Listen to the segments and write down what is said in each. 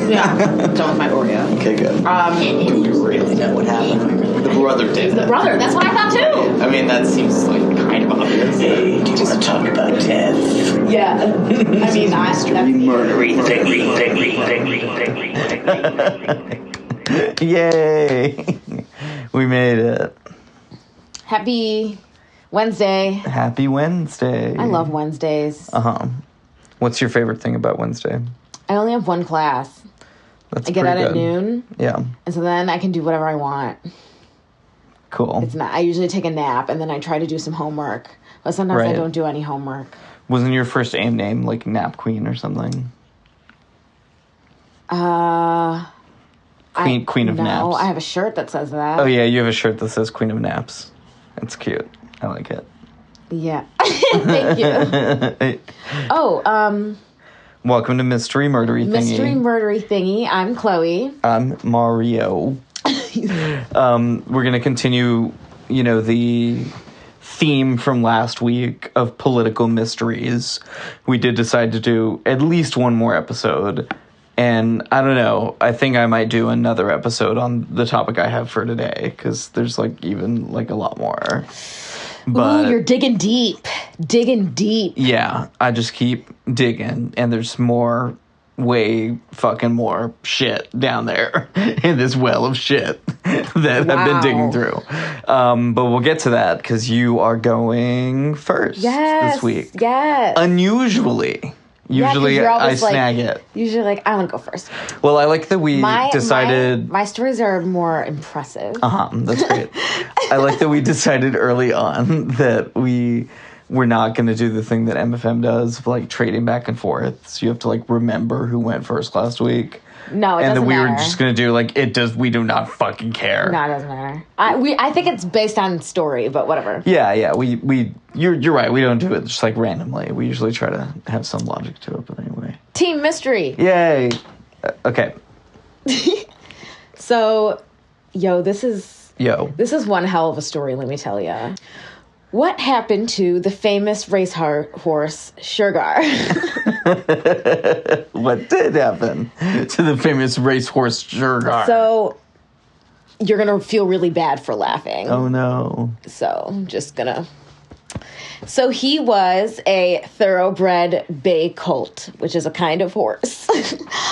Yeah, done with my Oreo. Okay, good. Do we really know what happened? The brother did The it. brother, that's what I thought too. I mean, that seems like kind of obvious. Hey, do you want to talk about death? Yeah. I mean, Murdery thingy. Yay! We made it. Happy Wednesday. Happy Wednesday. I love Wednesdays. What's your favorite thing about Wednesday? I only have one class. That's I get out pretty at good. noon. Yeah. And so then I can do whatever I want. Cool. It's not. I usually take a nap and then I try to do some homework. But sometimes I Right. don't do any homework. Wasn't your first AIM name like Nap Queen or something? Queen of no, Naps. I have a shirt that says that. Oh yeah, you have a shirt that says Queen of Naps. That's cute. I like it. Yeah. Thank you. Oh, Welcome to Mystery Murdery Thingy. Mystery Murdery Thingy. I'm Chloe. I'm Mario. We're going to continue, the theme from last week of political mysteries. We did decide to do at least one more episode. And I don't know, I think I might do another episode on the topic I have for today, because there's even a lot more. But ooh, you're digging deep. Digging deep. yeah, I just keep digging, and there's way fucking more shit down there in this well of shit that I've been digging through. But we'll get to that, because you are going first this week. Yes. Unusually. Usually you're I always snag it. Usually I want to go first. Well, I like that we decided... My stories are more impressive. That's great. I like that we decided early on that we're not going to do the thing that MFM does of trading back and forth. So you have to remember who went first last week. No, it doesn't matter. And then we were just going to do we do not fucking care. No, it doesn't matter. I think it's based on story, but whatever. Yeah. You're right. We don't do it just randomly. We usually try to have some logic to it, but anyway. Team Mystery. Yay. Okay. So, this is one hell of a story, let me tell you. What happened to the famous racehorse Shergar? What did happen to the famous racehorse Shergar? So, you're going to feel really bad for laughing. Oh, no. So, I'm just going to... So, he was a thoroughbred bay colt, which is a kind of horse.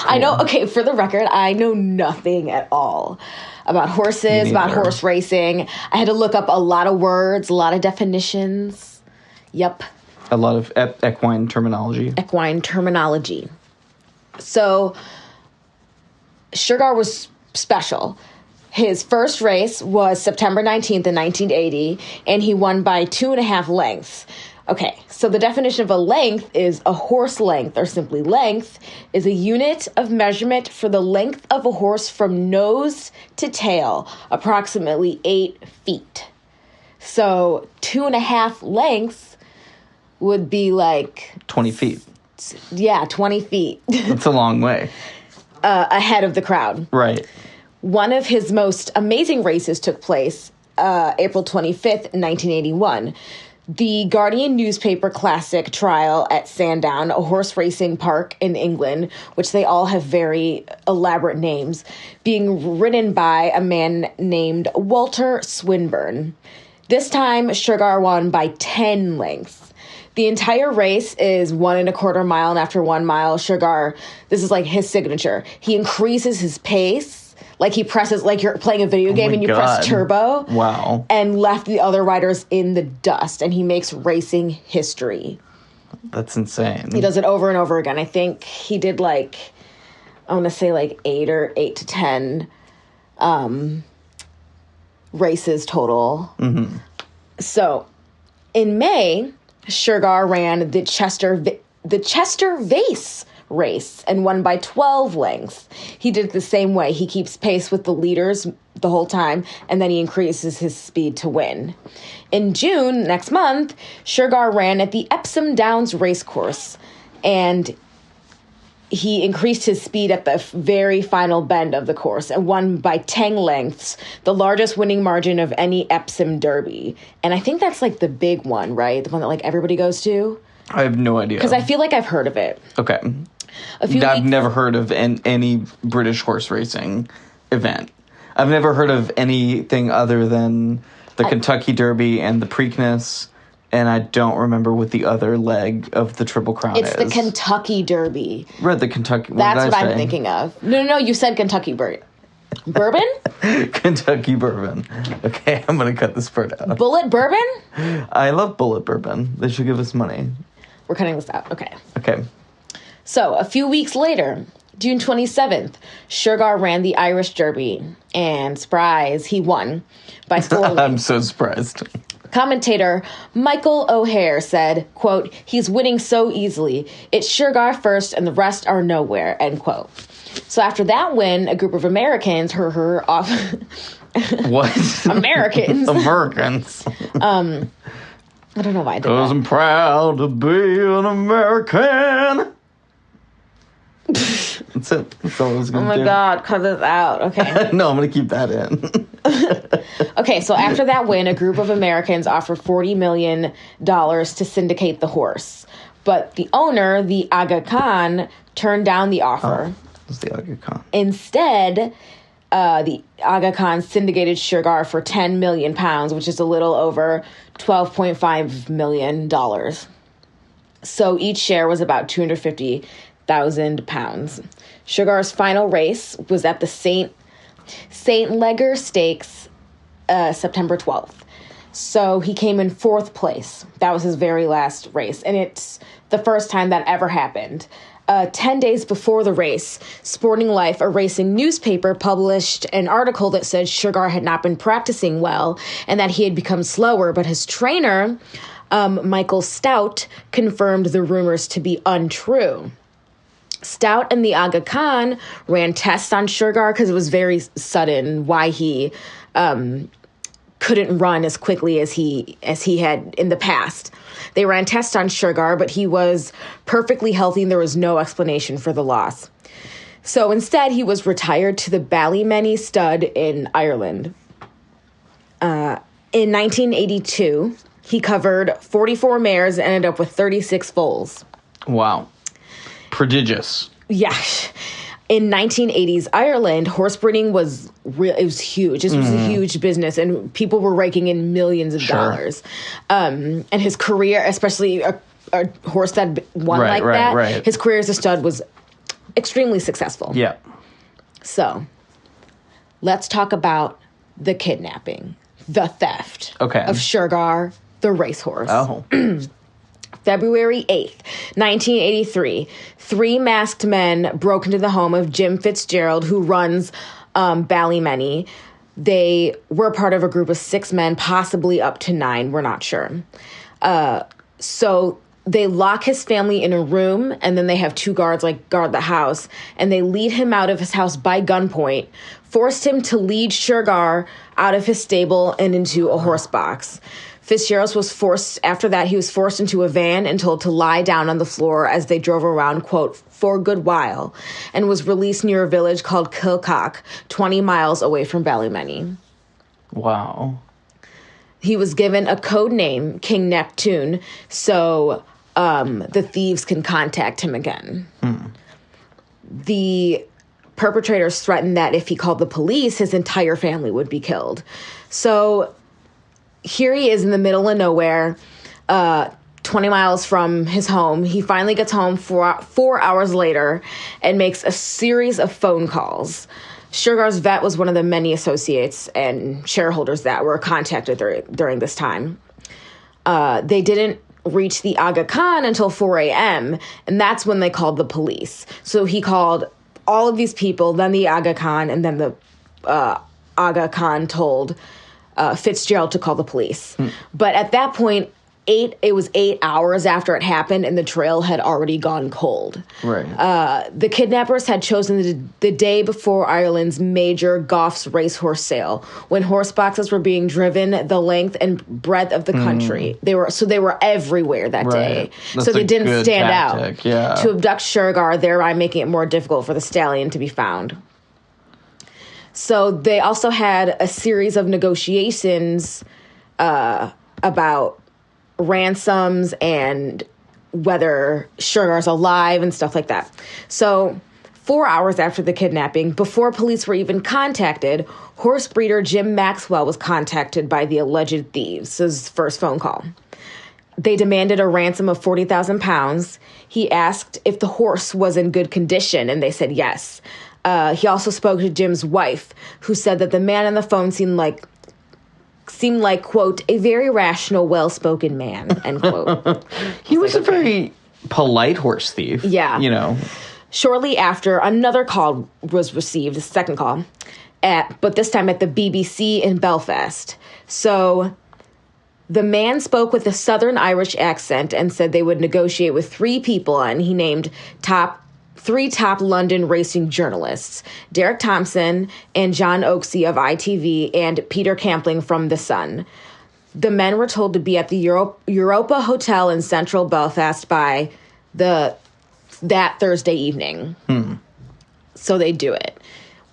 I know, okay, for the record, I know nothing at all about horses, about horse racing. I had to look up a lot of words, a lot of definitions. Yep. A lot of equine terminology. Equine terminology. So, Shergar was special. His first race was September 19th in 1980, and he won by 2.5 lengths. Okay, so the definition of a length is a horse length, or simply length, is a unit of measurement for the length of a horse from nose to tail, approximately 8 feet. So 2.5 lengths would be 20 feet. Yeah, 20 feet. That's a long way. Ahead of the crowd. Right. One of his most amazing races took place April 25th, 1981. The Guardian newspaper classic trial at Sandown, a horse racing park in England, which they all have very elaborate names, being ridden by a man named Walter Swinburne. This time, Shergar won by 10 lengths. The entire race is 1.25 mile, and after 1 mile, Shergar, this is his signature. He increases his pace. He presses, you're playing a video game and you press turbo. Wow. And left the other riders in the dust. And he makes racing history. That's insane. He does it over and over again. I think he did I want to say 8 to 10 races total. Mm-hmm. So in May, Shergar ran the Chester Vase race and won by 12 lengths. He did it the same way. He keeps pace with the leaders the whole time, and then he increases his speed to win. In June, next month, Shergar ran at the Epsom Downs racecourse, and he increased his speed at the very final bend of the course and won by 10 lengths, the largest winning margin of any Epsom Derby. And I think that's the big one, right? The one that everybody goes to? I have no idea. Because I feel I've heard of it. Okay. I've never heard of any British horse racing event. I've never heard of anything other than the Kentucky Derby and the Preakness, and I don't remember what the other leg of the Triple Crown is. It's the Kentucky Derby. Right, the Kentucky... That's what I'm thinking of. No, you said Kentucky Bourbon? Kentucky Bourbon. Okay, I'm going to cut this part out. Bullet Bourbon? I love Bullet Bourbon. They should give us money. We're cutting this out. Okay. Okay. So, a few weeks later, June 27th, Shergar ran the Irish Derby, and surprise, he won by 4 lengths. I'm so surprised. Commentator Michael O'Hare said, quote, "He's winning so easily. It's Shergar first and the rest are nowhere," end quote. So after that win, a group of Americans heard her off. What? Americans. Americans. I don't know why I did that. I'm proud to be an American. That's it. That's all I was going to do. Oh my God, cut this out. Okay. No, I'm going to keep that in. Okay, so after that win, a group of Americans offered $40 million to syndicate the horse. But the owner, the Aga Khan, turned down the offer. It's the Aga Khan. Instead, the Aga Khan syndicated Shergar for £10 million, which is a little over $12.5 million. So each share was about £250,000. Shergar's final race was at the St. Leger Stakes, September 12th. So he came in 4th place. That was his very last race, and it's the first time that ever happened. 10 days before the race, Sporting Life, a racing newspaper, published an article that said Shergar had not been practicing well and that he had become slower, but his trainer, Michael Stout, confirmed the rumors to be untrue. Stout and the Aga Khan ran tests on Shergar because it was very sudden why he couldn't run as quickly as he had in the past. They ran tests on Shergar, but he was perfectly healthy and there was no explanation for the loss. So instead, he was retired to the Ballymenny stud in Ireland. In 1982, he covered 44 mares and ended up with 36 foals. Wow. Prodigious. Yeah. In 1980s Ireland, horse breeding was it was huge. This was a huge business, and people were raking in millions of dollars. And his career, especially a horse that won that, his career as a stud was extremely successful. Yeah. So, let's talk about the kidnapping, the theft of Shergar, the racehorse. Oh. February 8th, 1983, 3 masked men broke into the home of Jim Fitzgerald, who runs Ballymenny. They were part of a group of 6 men, possibly up to 9. We're not sure. So they lock his family in a room, and then they have 2 guards guard the house, and they lead him out of his house by gunpoint, forced him to lead Shergar out of his stable and into a horse box. Fitzgerald was forced into a van and told to lie down on the floor as they drove around, quote, for a good while, and was released near a village called Kilcock, 20 miles away from Ballymenny. Wow. He was given a code name, King Neptune, so the thieves can contact him again. The perpetrators threatened that if he called the police, his entire family would be killed. So here he is in the middle of nowhere, 20 miles from his home. He finally gets home 4 hours later and makes a series of phone calls. Shergar's vet was one of the many associates and shareholders that were contacted during this time. They didn't reach the Aga Khan until 4 a.m., and that's when they called the police. So he called all of these people, then the Aga Khan, and then the Aga Khan told Fitzgerald to call the police. But at that point, it was 8 hours after it happened, and the trail had already gone cold. Right. The kidnappers had chosen the day before Ireland's major Goff's racehorse sale, when horse boxes were being driven the length and breadth of the country. They were everywhere that day. That's so they didn't stand tactic. out to abduct Shergar, thereby making it more difficult for the stallion to be found. So they also had a series of negotiations about ransoms and whether Shergar's alive and stuff like that. So 4 hours after the kidnapping, before police were even contacted, horse breeder Jim Maxwell was contacted by the alleged thieves. This is his first phone call. They demanded a ransom of 40,000 pounds. He asked if the horse was in good condition, and they said yes. He also spoke to Jim's wife, who said that the man on the phone seemed like, quote, a very rational, well-spoken man, end quote. He was a very polite horse thief. Yeah. You know. Shortly after, another call was received, a second call, but this time at the BBC in Belfast. So the man spoke with a Southern Irish accent and said they would negotiate with 3 people, and he named three top London racing journalists, Derek Thompson and John Oaksey of ITV and Peter Campling from The Sun. The men were told to be at the Europa Hotel in central Belfast by that Thursday evening. So they do it.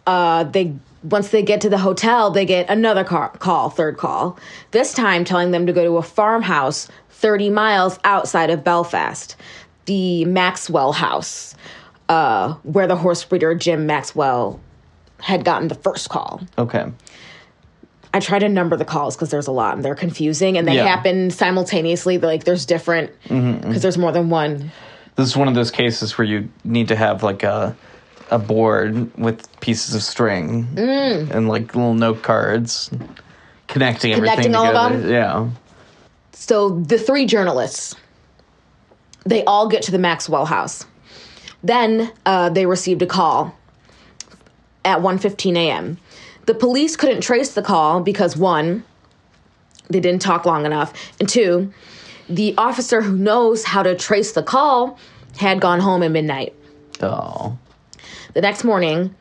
Once they get to the hotel, they get another third call, this time telling them to go to a farmhouse 30 miles outside of Belfast, the Maxwell house, where the horse breeder Jim Maxwell had gotten the first call. Okay. I try to number the calls because there's a lot and they're confusing and they happen simultaneously. Like there's different, because there's more than one. This is one of those cases where you need to have like a board with pieces of string and like little note cards connecting everything all together. of them? Yeah. So the 3 journalists, they all get to the Maxwell house. Then they received a call at 1:15 a.m. The police couldn't trace the call because 1, they didn't talk long enough, and 2, the officer who knows how to trace the call had gone home at midnight. Oh. The next morning,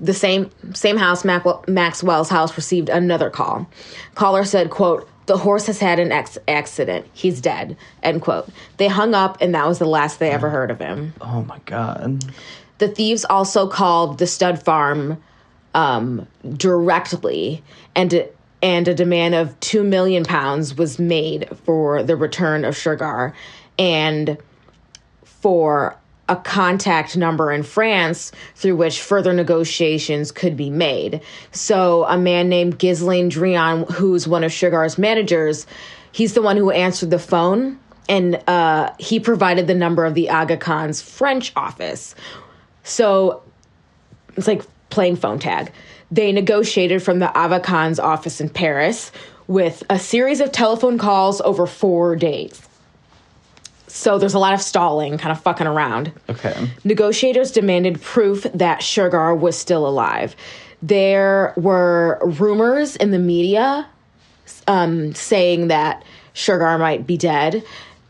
the same house, Maxwell's house, received another call. Caller said, quote, the horse has had an accident. He's dead, end quote. They hung up, and that was the last they ever heard of him. Oh, my God. The thieves also called the stud farm directly, and a demand of £2 million was made for the return of Shergar and for a contact number in France through which further negotiations could be made. So a man named Ghislaine Drian, who's one of Shergar's managers, he's the one who answered the phone, and he provided the number of the Aga Khan's French office. So it's like playing phone tag. They negotiated from the Aga Khan's office in Paris with a series of telephone calls over 4 days. So there's a lot of stalling, kind of fucking around. Okay. Negotiators demanded proof that Shergar was still alive. There were rumors in the media saying that Shergar might be dead,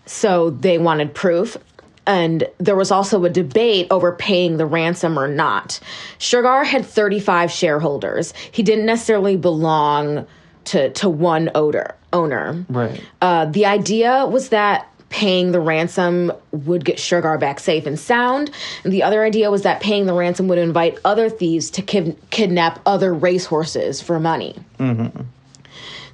so they wanted proof. And there was also a debate over paying the ransom or not. Shergar had 35 shareholders. He didn't necessarily belong to one owner. Right. The idea was that paying the ransom would get Shergar back safe and sound. And the other idea was that paying the ransom would invite other thieves to kidnap other racehorses for money. Mm-hmm.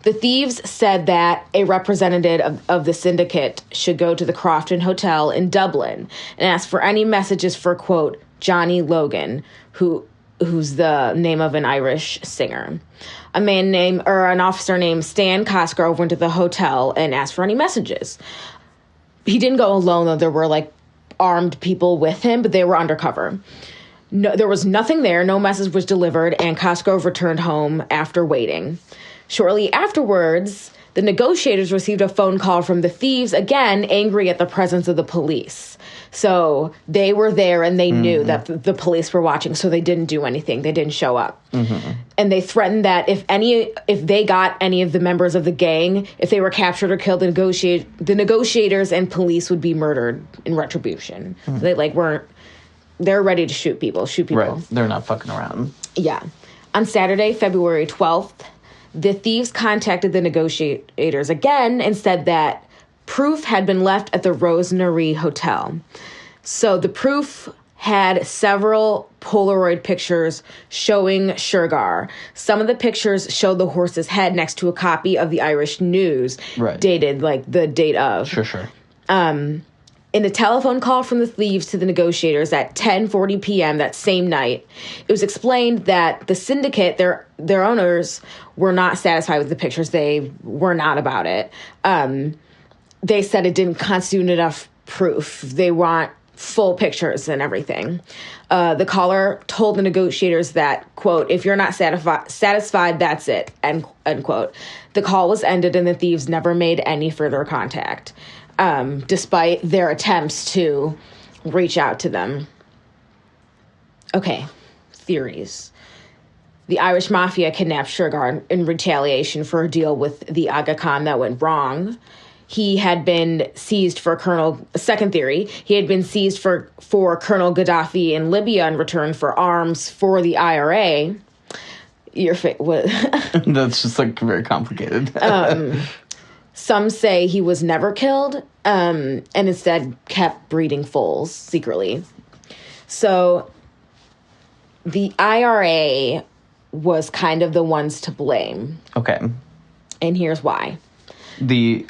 The thieves said that a representative of the syndicate should go to the Crofton Hotel in Dublin and ask for any messages for, quote, Johnny Logan, who's the name of an Irish singer. An officer named Stan Cosgrove went to the hotel and asked for any messages. He didn't go alone, though. There were, like, armed people with him, but they were undercover. No, there was nothing there. No message was delivered, and Cosgrove returned home after waiting. Shortly afterwards, the negotiators received a phone call from the thieves, again, angry at the presence of the police. So they were there, and they knew that the police were watching, so they didn't do anything. They didn't show up. Mm-hmm. And they threatened that if they got any of the members of the gang, if they were captured or killed, the negotiators and police would be murdered in retribution. Mm-hmm. So they're ready to shoot people. Right. They're not fucking around. Yeah. On Saturday, February 12th, the thieves contacted the negotiators again and said that proof had been left at the Rosemary Hotel. So the proof had several Polaroid pictures showing Shergar. Some of the pictures showed the horse's head next to a copy of the Irish News, dated like the date of. Sure. In a telephone call from the thieves to the negotiators at 10:40 p.m. that same night, it was explained that the syndicate, their owners, were not satisfied with the pictures. They were not about it. They said it didn't constitute enough proof. They want full pictures and everything. The caller told the negotiators that, quote, if you're not satisfied, that's it, end quote. The call was ended and the thieves never made any further contact, despite their attempts to reach out to them. Okay, theories. The Irish Mafia kidnapped Shergar in retaliation for a deal with the Aga Khan that went wrong. He had been seized for second theory, he had been seized for Colonel Gaddafi in Libya in return for arms for the IRA. That's just like very complicated. Some say he was never killed, and instead kept breeding foals secretly. So the IRA was kind of the ones to blame. Okay. And here's why. The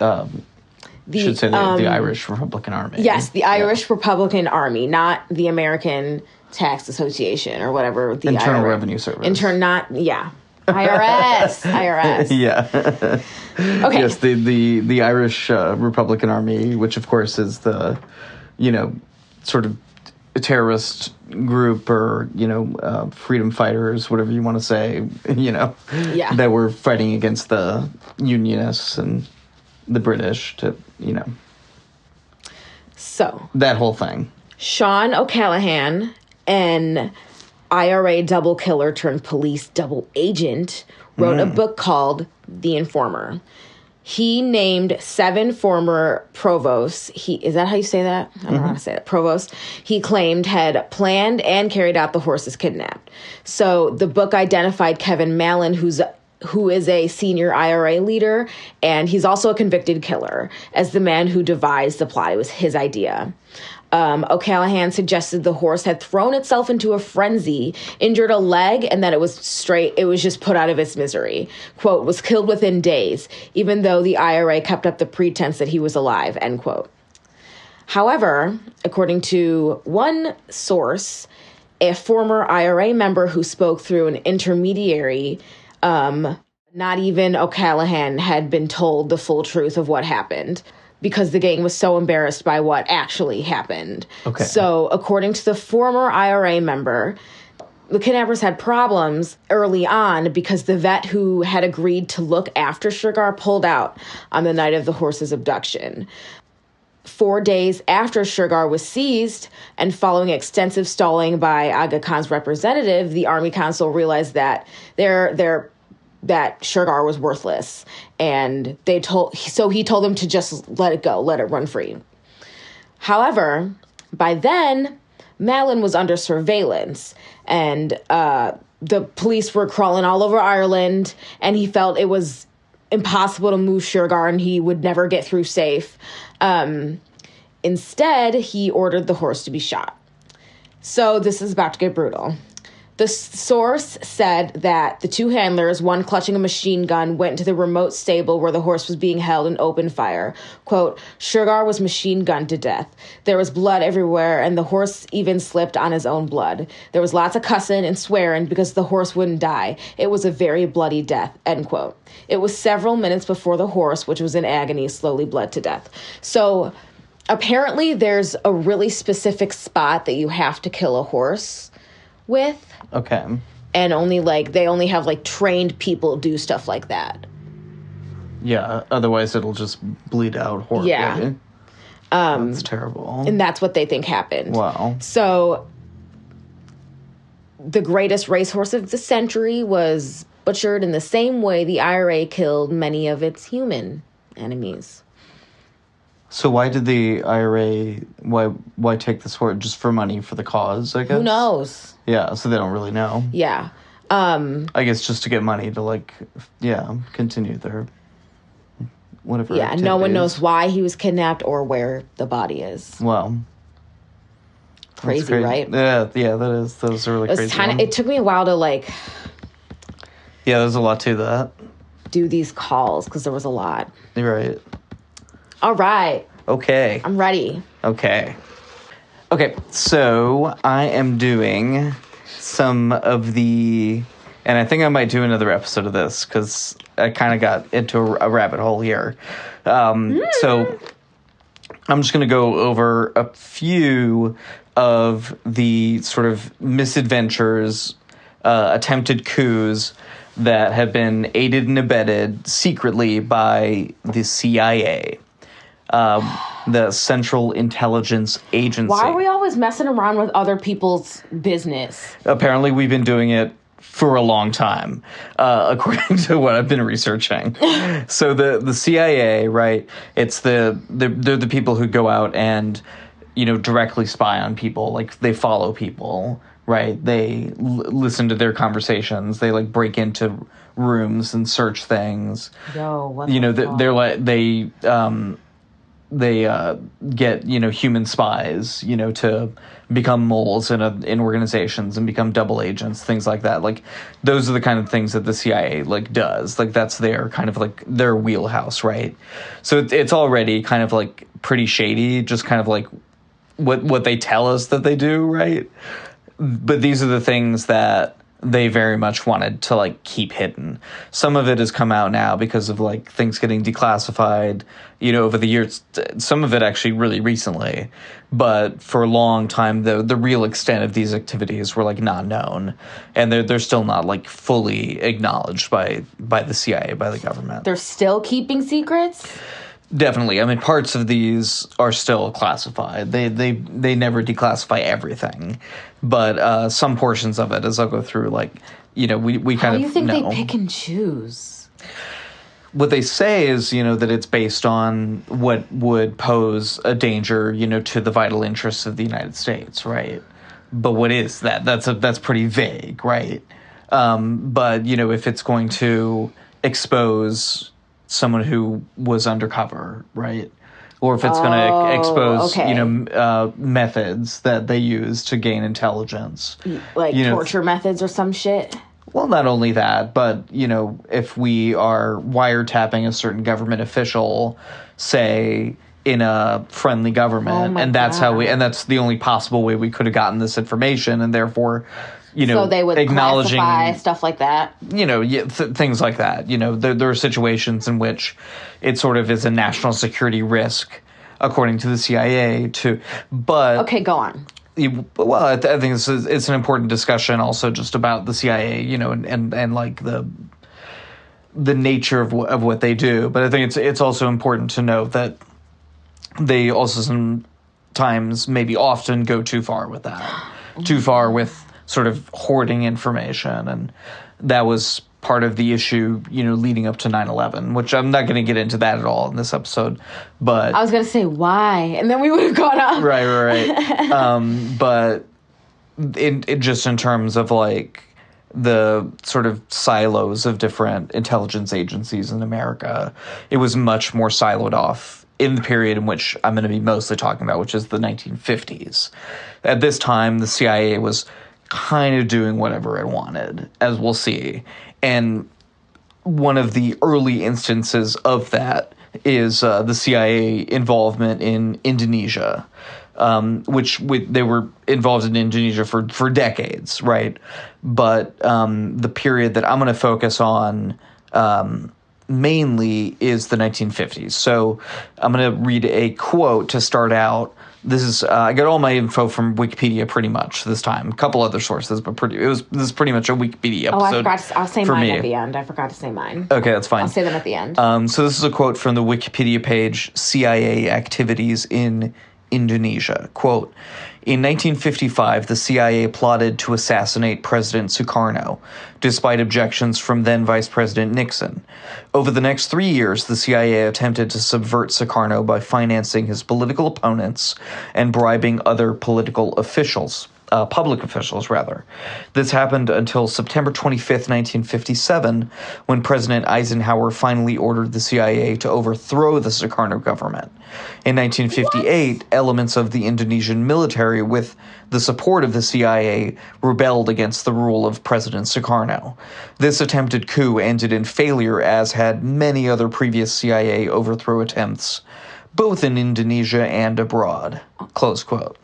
Irish Republican Army. Yes, the Irish Republican Army, not the American Tax Association or whatever. The Internal Revenue Service. IRS. IRS. Yeah. Okay. Yes, the Irish Republican Army, which of course is the, sort of a terrorist group or, freedom fighters, whatever you want to say, Yeah. that were fighting against the Unionists and the British to, So. that whole thing. Sean O'Callaghan, an IRA double killer turned police double agent, wrote a book called The Informer. He named 7 former provosts. Is that how you say that? I don't know how to say that. Provosts. He claimed had planned and carried out the horses kidnapped. So the book identified Kevin Mallon, who is a senior IRA leader, and he's also a convicted killer, as the man who devised the plot. It was his idea. O'Callaghan suggested the horse had thrown itself into a frenzy, injured a leg, and that it was just put out of its misery. Quote, was killed within days, even though the IRA kept up the pretense that he was alive, end quote. However, according to one source, a former IRA member who spoke through an intermediary, not even O'Callaghan had been told the full truth of what happened, because the gang was so embarrassed by what actually happened. Okay. So, according to the former IRA member, the kidnappers had problems early on because the vet who had agreed to look after Shergar pulled out on the night of the horse's abduction. 4 days after Shergar was seized, and following extensive stalling by Aga Khan's representative, the Army Council realized that that Shergar was worthless, and he told them to just let it go, let it run free. However, by then, Mallon was under surveillance, and the police were crawling all over Ireland, and he felt it was impossible to move Shergar, and he would never get through safe. Instead, he ordered the horse to be shot. So this is about to get brutal. The source said that the 2 handlers, one clutching a machine gun, went into the remote stable where the horse was being held and opened fire. Quote, Shergar was machine gunned to death. There was blood everywhere, and the horse even slipped on his own blood. There was lots of cussing and swearing because the horse wouldn't die. It was a very bloody death, end quote. It was several minutes before the horse, which was in agony, slowly bled to death. So apparently there's a really specific spot that you have to kill a horse with. Okay. And they only have trained people do stuff like that. Yeah, otherwise it'll just bleed out horribly. Yeah. That's terrible. And that's what they think happened. Wow. So the greatest racehorse of the century was butchered in the same way the IRA killed many of its human enemies. So why did the IRA, why take this horse? Just for money, for the cause, I guess? Who knows? Yeah, so they don't really know. Yeah. I guess just to get money to, continue their whatever Yeah, activities. no one knows why he was kidnapped or where the body is. Wow. Crazy, right? Yeah, that is. Those are really crazy. It took me a while to, Yeah, there's a lot to that. do these calls because there was a lot. You're right. All right. Okay. I'm ready. Okay. Okay, so I am doing some of the... And I think I might do another episode of this, because I kind of got into a rabbit hole here. So I'm just going to go over a few of the sort of misadventures, attempted coups that have been aided and abetted secretly by the CIA, the Central Intelligence Agency. Why are we always messing around with other people's business? Apparently, we've been doing it for a long time, according to what I've been researching. So the CIA, right? It's they're the people who go out and, directly spy on people. Like, they follow people, right? They listen to their conversations. They break into rooms and search things. Yo, what they get human spies to become moles in organizations and become double agents, things like that. Those are the kind of things that the CIA does. That's their kind of their wheelhouse, right? So it's already kind of pretty shady, just kind of what they tell us that they do, right? But these are the things that they very much wanted to keep hidden. Some of it has come out now because of things getting declassified, over the years. Some of it actually really recently, but for a long time the real extent of these activities were not known, and they're still not fully acknowledged by the CIA, by the government. They're still keeping secrets? Definitely. I mean, parts of these are still classified. They never declassify everything, but some portions of it, as I'll go through, we kind of know. How do you think they pick and choose? What they say is, that it's based on what would pose a danger, to the vital interests of the United States, right? But what is that? That's pretty vague, right? But, if it's going to expose someone who was undercover, right? Or if it's going to expose, methods that they use to gain intelligence. Torture methods or some shit? Well, not only that, but, if we are wiretapping a certain government official, say, in a friendly government, and that's that's the only possible way we could have gotten this information, and therefore... so they would acknowledging classify stuff like that. Things like that. There are situations in which it sort of is a national security risk, according to the CIA. But okay, go on. Well, I think it's an important discussion, also just about the CIA, and the nature of what they do. But I think it's also important to note that they also sometimes, maybe often, go too far with that, too far with sort of hoarding information, and that was part of the issue, leading up to 9/11, which I'm not going to get into that at all in this episode, but... I was going to say, why? And then we would have gone up. Right. But just in terms of, the sort of silos of different intelligence agencies in America, it was much more siloed off in the period in which I'm going to be mostly talking about, which is the 1950s. At this time, the CIA was kind of doing whatever it wanted, as we'll see. And one of the early instances of that is the CIA involvement in Indonesia, they were involved in Indonesia for decades, right? But the period that I'm going to focus on mainly is the 1950s. So I'm going to read a quote to start out. This is I got all my info from Wikipedia pretty much this time. A couple other sources, but this is pretty much a Wikipedia episode. Oh, I forgot. I'll say mine me. at the end. I forgot to say mine. Okay, that's fine. I'll say them at the end. So this is a quote from the Wikipedia page, CIA Activities in Indonesia. Quote, in 1955, the CIA plotted to assassinate President Sukarno, despite objections from then Vice President Nixon. Over the next 3 years, the CIA attempted to subvert Sukarno by financing his political opponents and bribing other political officials. Public officials, rather. This happened until September 25th, 1957, when President Eisenhower finally ordered the CIA to overthrow the Sukarno government. In 1958, elements of the Indonesian military, with the support of the CIA, rebelled against the rule of President Sukarno. This attempted coup ended in failure, as had many other previous CIA overthrow attempts. both in Indonesia and abroad, close quote.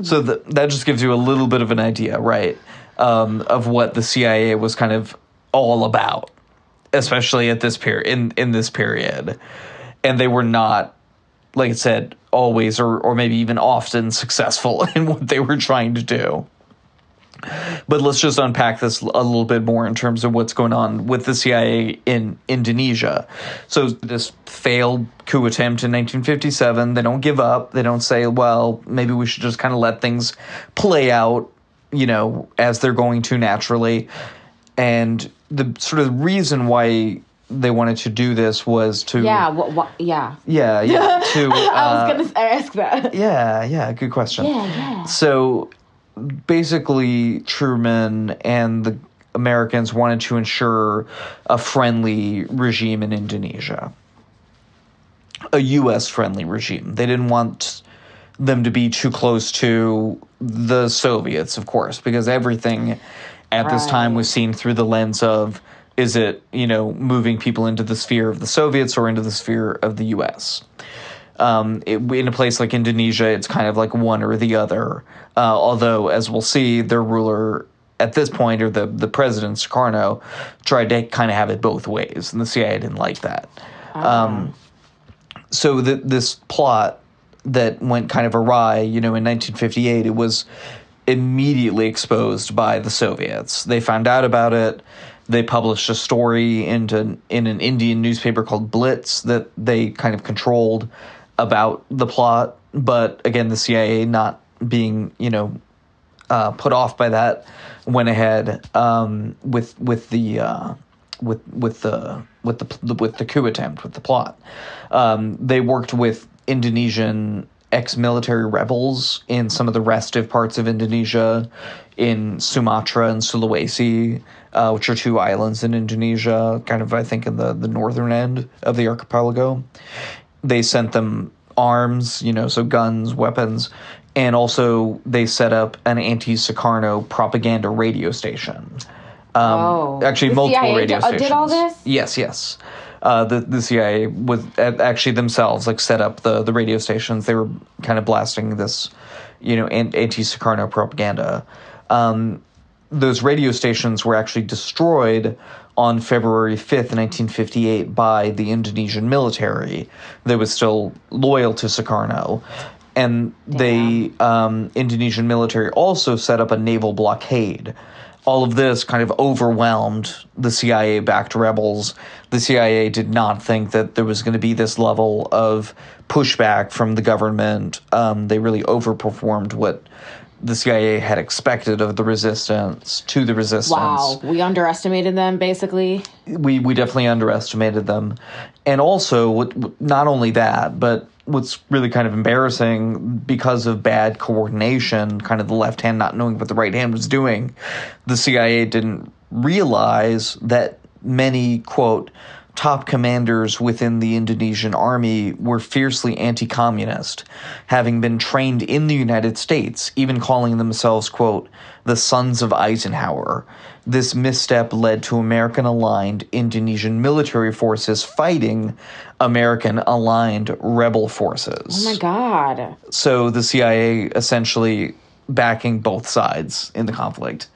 So that just gives you a little bit of an idea, right, of what the CIA was kind of all about, especially at this period, in this period. And they were not, like I said, always or maybe even often successful in what they were trying to do. But let's just unpack this a little bit more in terms of what's going on with the CIA in Indonesia. So this failed coup attempt in 1957, they don't give up. They don't say, well, maybe we should just kind of let things play out, as they're going to naturally. And the sort of reason why they wanted to do this was to... Yeah, Yeah, to... I was going to ask that. Yeah, good question. Yeah. So... basically, Truman and the Americans wanted to ensure a friendly regime in Indonesia. A U.S.-friendly regime. They didn't want them to be too close to the Soviets, of course, because everything at this time was seen through the lens of, is it, moving people into the sphere of the Soviets or into the sphere of the U.S.? In a place like Indonesia, it's kind of like one or the other. Although, as we'll see, their ruler at this point, or the president, Sukarno, tried to kind of have it both ways, and the CIA didn't like that. So this plot that went kind of awry, in 1958, it was immediately exposed by the Soviets. They found out about it. They published a story in an Indian newspaper called Blitz that they kind of controlled about the plot. But again, the CIA, not being put off by that, went ahead with the coup attempt, with the plot. They worked with Indonesian ex-military rebels in some of the restive parts of Indonesia, in Sumatra and Sulawesi, which are two islands in Indonesia, kind of, I think, in the northern end of the archipelago. They sent them arms, so guns, weapons, and also they set up an anti-Sukarno propaganda radio station. Actually, the multiple CIA radio stations. did all this? Yes. The CIA was actually themselves set up the radio stations. They were kind of blasting this, anti-Sukarno propaganda. Those radio stations were actually destroyed on February 5th, 1958, by the Indonesian military that was still loyal to Sukarno. And the Indonesian military also set up a naval blockade. All of this kind of overwhelmed the CIA-backed rebels. The CIA did not think that there was going to be this level of pushback from the government. They really overperformed what the CIA had expected of the resistance. Wow, we underestimated them, basically. We definitely underestimated them. And also, not only that, but what's really kind of embarrassing, because of bad coordination, kind of the left hand not knowing what the right hand was doing, the CIA didn't realize that many, quote, top commanders within the Indonesian army were fiercely anti-communist, having been trained in the United States, even calling themselves, quote, the sons of Eisenhower. This misstep led to American-aligned Indonesian military forces fighting American-aligned rebel forces. Oh my God. So the CIA essentially backing both sides in the conflict,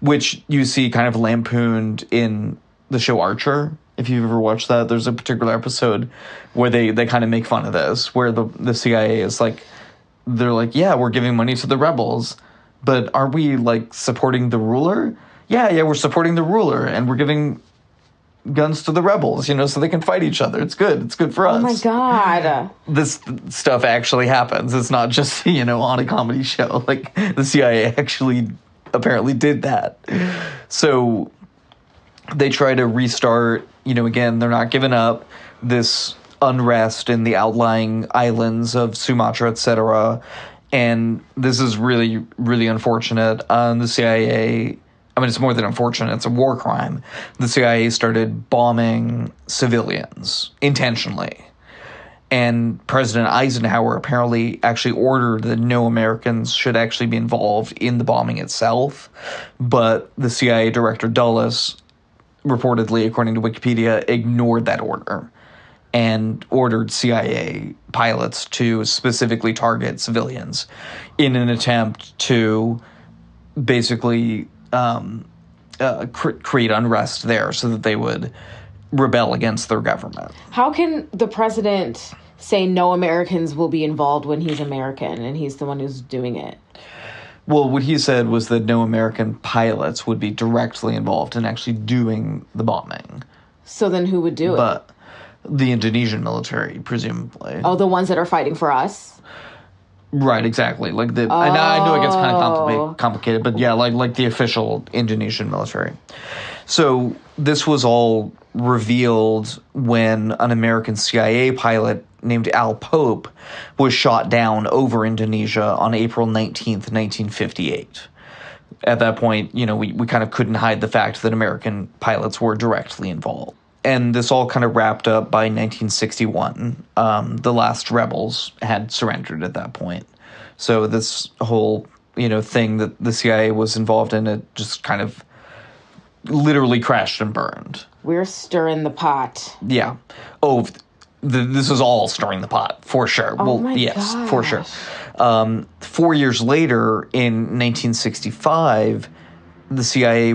which you see kind of lampooned in the show Archer. If you've ever watched that, there's a particular episode where they kind of make fun of this, where the CIA is they're like, yeah, we're giving money to the rebels, but are we supporting the ruler? Yeah, we're supporting the ruler, and we're giving guns to the rebels, so they can fight each other. It's good. It's good for us. Oh my God. This stuff actually happens. It's not just, on a comedy show. The CIA actually apparently did that. So they try to restart, again, they're not giving up this unrest in the outlying islands of Sumatra, etc. And this is really, really unfortunate. The CIA, it's more than unfortunate, it's a war crime. The CIA started bombing civilians intentionally. And President Eisenhower apparently actually ordered that no Americans should actually be involved in the bombing itself. But the CIA director Dulles, reportedly, according to Wikipedia, ignored that order. and ordered CIA pilots to specifically target civilians in an attempt to basically create unrest there so that they would rebel against their government. How can the president say no Americans will be involved when he's American and he's the one who's doing it? Well, what he said was that no American pilots would be directly involved in actually doing the bombing. So then who would do it? But the Indonesian military, presumably. Oh, the ones that are fighting for us? Right, exactly. Like I know it gets kind of complicated, but yeah, like the official Indonesian military. So this was all revealed when an American CIA pilot named Al Pope was shot down over Indonesia on April 19th, 1958. At that point, we kind of couldn't hide the fact that American pilots were directly involved. And this all kind of wrapped up by 1961. The last rebels had surrendered at that point. So this whole, thing that the CIA was involved in, it just kind of literally crashed and burned. We're stirring the pot. Yeah. Oh, this is all stirring the pot, for sure. Oh well, my yes, gosh. for sure. 4 years later, in 1965, the CIA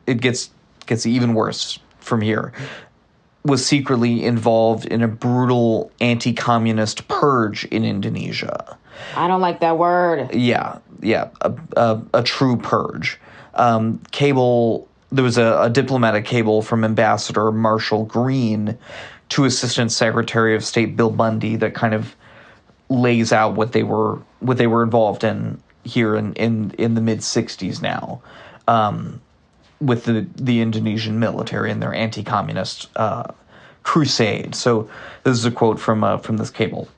it gets even worse from here, was secretly involved in a brutal anti-communist purge in Indonesia. I don't like that word. Yeah, a true purge. There was a diplomatic cable from Ambassador Marshall Green to Assistant Secretary of State Bill Bundy that kind of lays out what they were involved in here in the mid 60s now, with the Indonesian military and their anti-communist crusade. So this is a quote from this cable.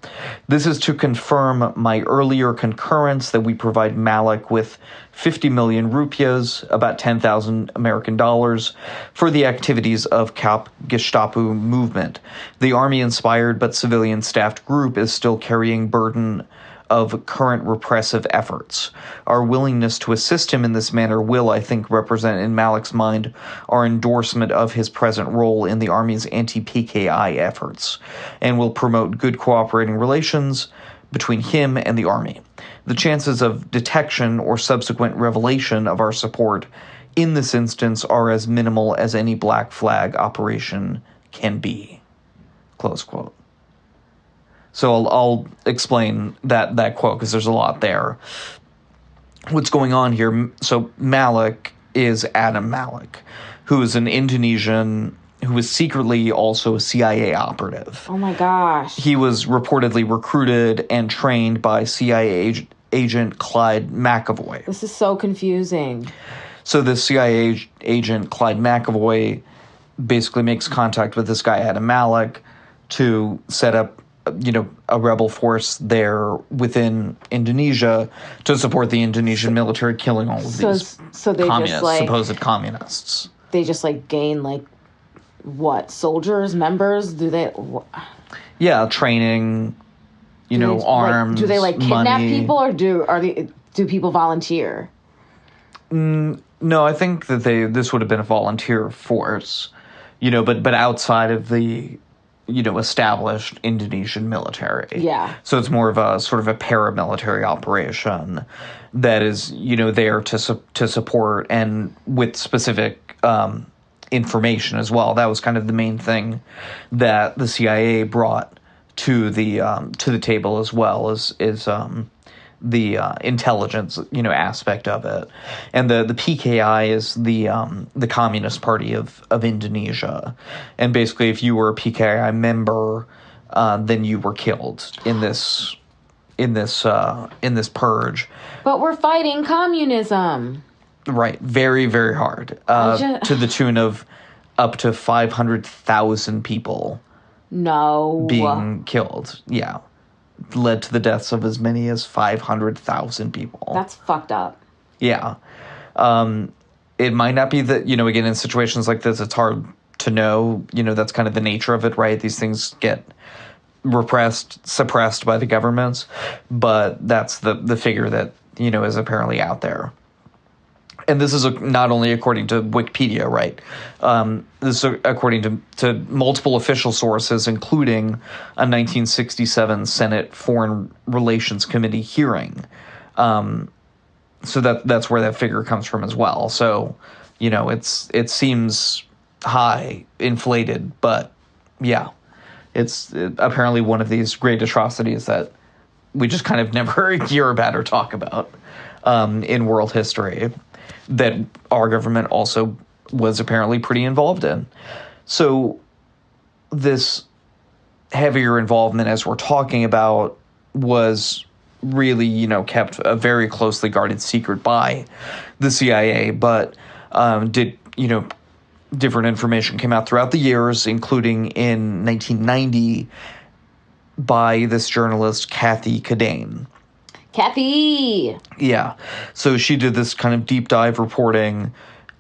"This is to confirm my earlier concurrence that we provide Malik with 50 million rupiahs, about 10,000 American dollars, for the activities of Kaup Gestapo movement. The army-inspired but civilian-staffed group is still carrying burden of current repressive efforts. Our willingness to assist him in this manner will, I think, represent in Malik's mind our endorsement of his present role in the Army's anti-PKI efforts, and will promote good cooperating relations between him and the Army. The chances of detection or subsequent revelation of our support in this instance are as minimal as any black flag operation can be." Close quote. So I'll explain that quote because there's a lot there. What's going on here? So Malik is Adam Malik, who is an Indonesian who was secretly also a CIA operative. Oh my gosh. He was reportedly recruited and trained by CIA agent Clyde McAvoy. This is so confusing. So the CIA agent Clyde McAvoy basically makes contact with this guy Adam Malik to set up a rebel force there within Indonesia to support the Indonesian military killing all of these supposed communists. They just gain what, soldiers, members? Do they? Yeah, training. Arms. Do they kidnap money. people, or do people volunteer? No, I think that this would have been a volunteer force, but outside of the established Indonesian military. Yeah. So it's more of a sort of a paramilitary operation that is, there to support and with specific information as well. That was kind of the main thing that the CIA brought to the table as well is the intelligence, aspect of it. And the PKI is the Communist Party of Indonesia. And basically, if you were a PKI member, then you were killed in this purge. But we're fighting communism. Right. Very, very hard. To the tune of up to 500,000 people being killed. Yeah. Led to the deaths of as many as 500,000 people. That's fucked up. Yeah. It might not be that, again, in situations like this, it's hard to know. That's kind of the nature of it, right? These things get suppressed by the governments. But that's the figure that, is apparently out there. and this is not only according to Wikipedia, right? This is according to multiple official sources, including a 1967 Senate Foreign Relations Committee hearing. So that's where that figure comes from as well. So, it seems high, inflated, but yeah, it's apparently one of these great atrocities that we just kind of never hear about or talk about in world history, that our government also was apparently pretty involved in. So this heavier involvement, as we're talking about, was really, kept a very closely guarded secret by the CIA, but different information came out throughout the years, including in 1990 by this journalist, Kathy Cadane. Kathy! Yeah. So she did this kind of deep dive reporting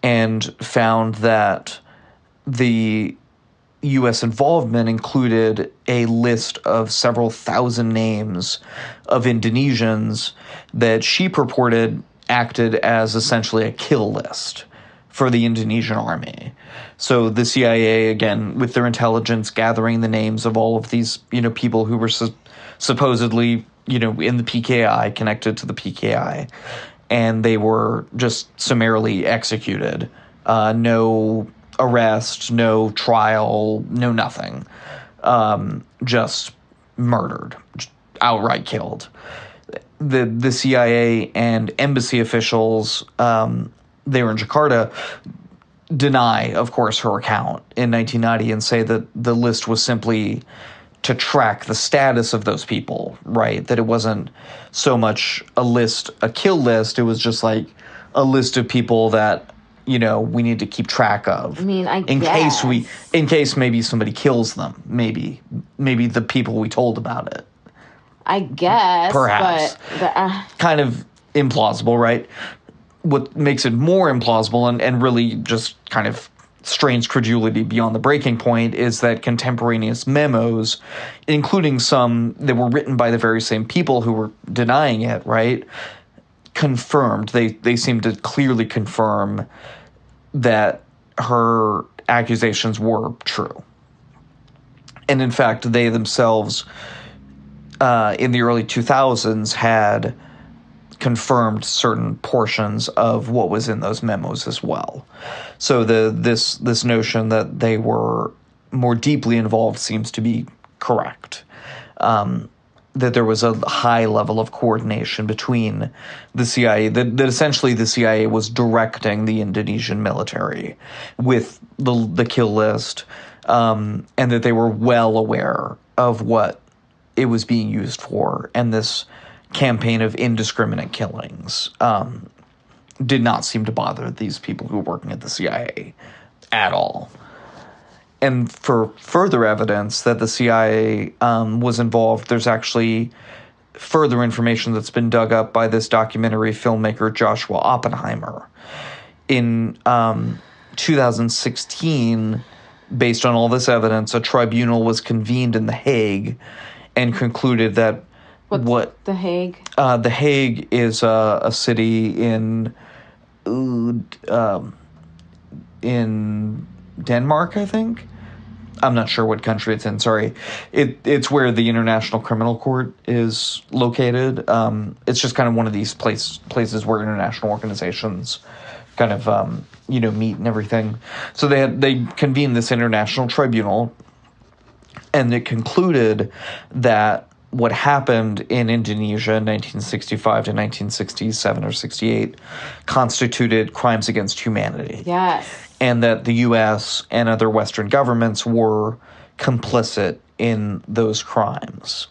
and found that the U.S. involvement included a list of several thousand names of Indonesians that she purported acted as essentially a kill list for the Indonesian army. So the CIA, again, with their intelligence, gathering the names of all of these, people who were supposedly, in the PKI, connected to the PKI, and they were just summarily executed. No arrest, no trial, no nothing. Just murdered, just outright killed. The CIA and embassy officials, they were in Jakarta, deny, of course, her account in 1990 and say that the list was simply to track the status of those people, right? That it wasn't so much a kill list. It was just like a list of people that, we need to keep track of. I mean, in case maybe somebody kills them, maybe the people we told about it. I guess, perhaps. But kind of implausible, right? What makes it more implausible and really just kind of strains credulity beyond the breaking point is that contemporaneous memos, including some that were written by the very same people who were denying it, right, confirmed. They seemed to clearly confirm that her accusations were true. And in fact, they themselves, in the early 2000s, had confirmed certain portions of what was in those memos as well. So this notion that they were more deeply involved seems to be correct. That there was a high level of coordination between the CIA, that essentially the CIA was directing the Indonesian military with the kill list, and that they were well aware of what it was being used for, and this campaign of indiscriminate killings did not seem to bother these people who were working at the CIA at all. And for further evidence that the CIA was involved, there's actually further information that's been dug up by this documentary filmmaker Joshua Oppenheimer. In 2016, based on all this evidence, a tribunal was convened in The Hague and concluded that What's The Hague? The Hague is a city in Denmark, I think. I'm not sure what country it's in. Sorry, it's where the International Criminal Court is located. It's just kind of one of these places where international organizations kind of meet and everything. So they convened this international tribunal, and it concluded that what happened in Indonesia in 1965 to 1967 or 68 constituted crimes against humanity. Yes. And that the U.S. and other Western governments were complicit in those crimes.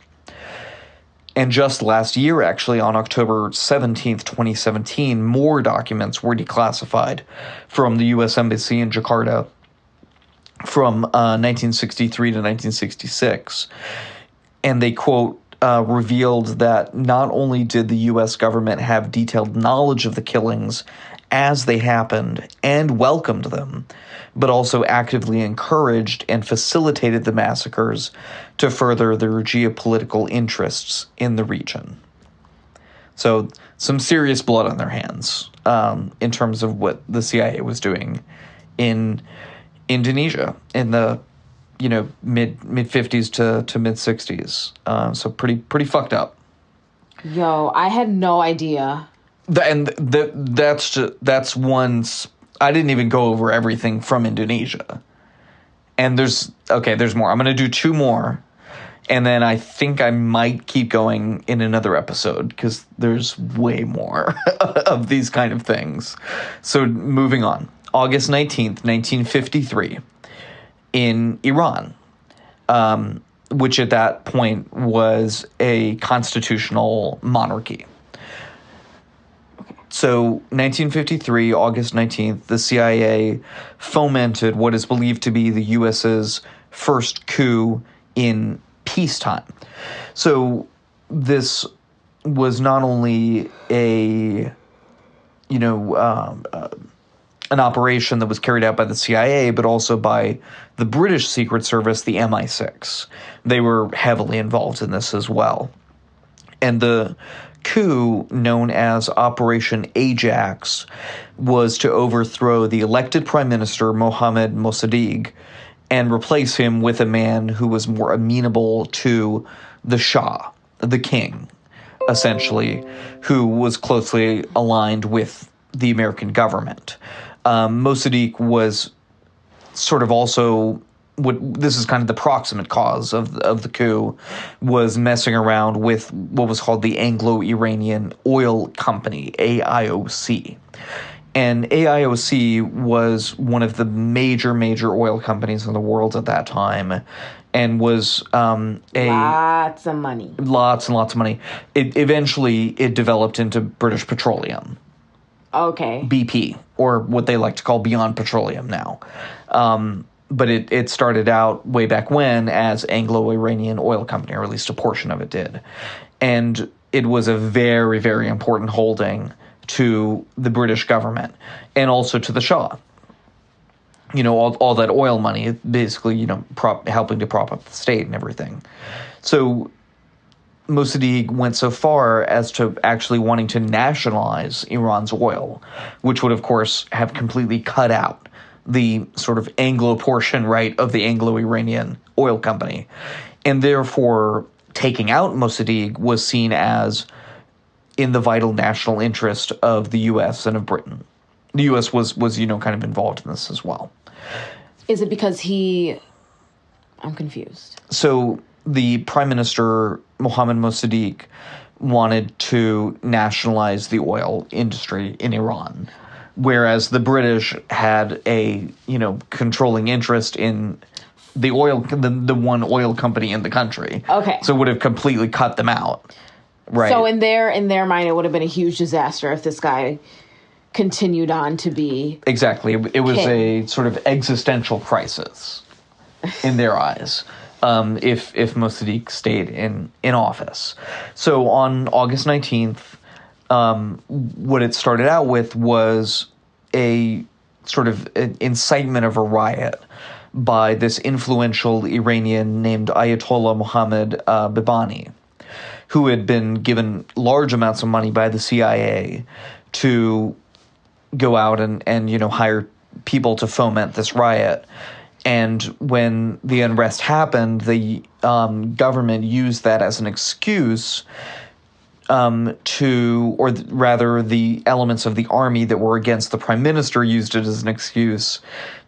And just last year, actually, on October 17th, 2017, more documents were declassified from the U.S. Embassy in Jakarta from 1963 to 1966. And they, quote, revealed that not only did the U.S. government have detailed knowledge of the killings as they happened and welcomed them, but also actively encouraged and facilitated the massacres to further their geopolitical interests in the region. So some serious blood on their hands in terms of what the CIA was doing in Indonesia in the mid 50s to mid 60s. So pretty fucked up. Yo, I had no idea. That's one. I didn't even go over everything from Indonesia. And there's more. I'm going to do 2 more. And then I think I might keep going in another episode because there's way more of these kind of things. So moving on. August 19th, 1953, in Iran, which at that point was a constitutional monarchy. So 1953, August 19th, the CIA fomented what is believed to be the U.S.'s first coup in peacetime. So this was not only an operation that was carried out by the CIA, but also by the British Secret Service, the MI6. They were heavily involved in this as well. And the coup, known as Operation Ajax, was to overthrow the elected Prime Minister, Mohammad Mossadegh, and replace him with a man who was more amenable to the Shah, the king, essentially, who was closely aligned with the American government. Mossadegh was sort of also this is kind of the proximate cause of the coup, was messing around with what was called the Anglo-Iranian Oil Company, AIOC. And AIOC was one of the major oil companies in the world at that time, and was lots of money. Lots and lots of money. Eventually developed into British Petroleum. Okay. BP, or what they like to call Beyond Petroleum now. But it started out way back when as Anglo-Iranian Oil Company, or at least a portion of it did. And it was a very, very important holding to the British government and also to the Shah. All that oil money, basically, helping to prop up the state and everything. So Mossadegh went so far as to actually wanting to nationalize Iran's oil, which would, of course, have completely cut out the sort of Anglo portion, right, of the Anglo-Iranian Oil Company. And therefore, taking out Mossadegh was seen as in the vital national interest of the U.S. and of Britain. The U.S. was kind of involved in this as well. Is it because I'm confused. So the Prime Minister, Mohammad Mossadegh, wanted to nationalize the oil industry in Iran, whereas the British had a, controlling interest in the oil, the one oil company in the country. Okay. So it would have completely cut them out. Right. So in their mind, it would have been a huge disaster if this guy continued on to be exactly. It was king. A sort of existential crisis in their eyes. If Mossadegh stayed in office. So on August 19th, what it started out with was a sort of incitement of a riot by this influential Iranian named Ayatollah Mohammad Bibani, who had been given large amounts of money by the CIA to go out and hire people to foment this riot. And when the unrest happened, the government used that as an excuse rather the elements of the army that were against the prime minister used it as an excuse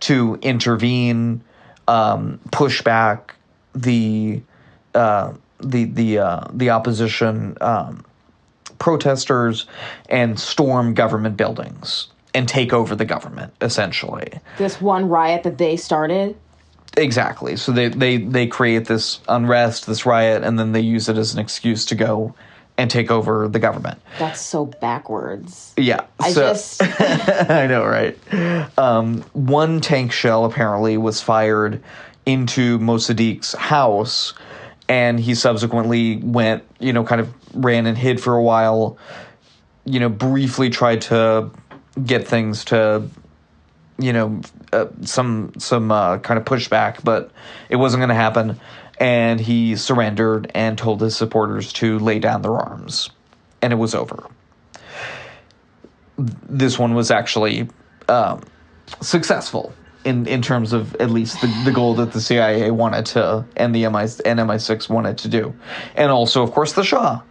to intervene, push back the opposition protesters, and storm government buildings and take over the government, essentially. This one riot that they started? Exactly. So they create this unrest, this riot, and then they use it as an excuse to go and take over the government. That's so backwards. Yeah. I know, right? One tank shell apparently was fired into Mossadegh's house, and he subsequently went, kind of ran and hid for a while, briefly tried to get things to, some kind of pushback, but it wasn't going to happen. And he surrendered and told his supporters to lay down their arms. and it was over. This one was actually successful in terms of at least the goal that the CIA wanted to, and the MI6 wanted to do. And also, of course, the Shah,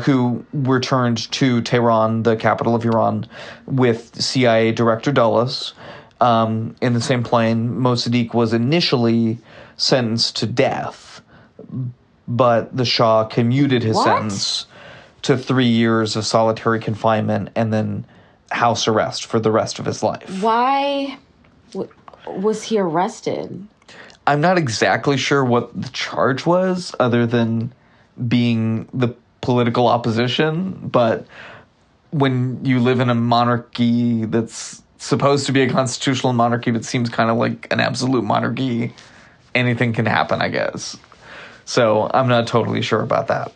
who returned to Tehran, the capital of Iran, with CIA Director Dulles in the same plane. Mossadegh was initially sentenced to death, but the Shah commuted his sentence to 3 years of solitary confinement and then house arrest for the rest of his life. Why was he arrested? I'm not exactly sure what the charge was, other than being the political opposition, but when you live in a monarchy that's supposed to be a constitutional monarchy but seems kind of like an absolute monarchy, anything can happen, I guess. So I'm not totally sure about that.